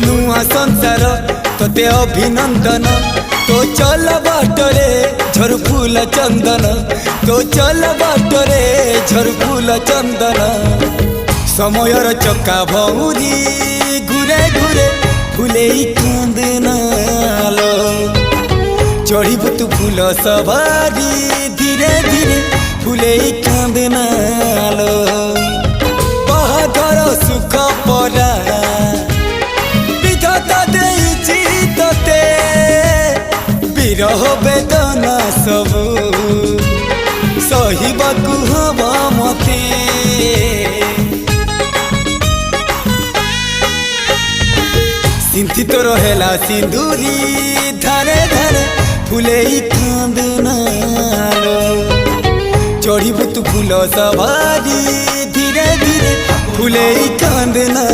नुआ संसार तोते अभिनंदन तो चल बाटरे झर फूल चंदन तो चल बाटरे झर फूल चंदन समयर चक्का भौरी घुरे घुरे फूले कांदनालो चढ़ीबु तू फूल सवारी धीरे धीरे फूले कांदनालो बाहादर सुख परा विधाता देइछि तोते विरह वेदना सबु सहिबाकु हवा मते सिंथी तो रहेला सिंदूरी धारे धारे फूले कांदनालो चढ़ीबु तू फूल सवारी धीरे धीरे फूले कांदना।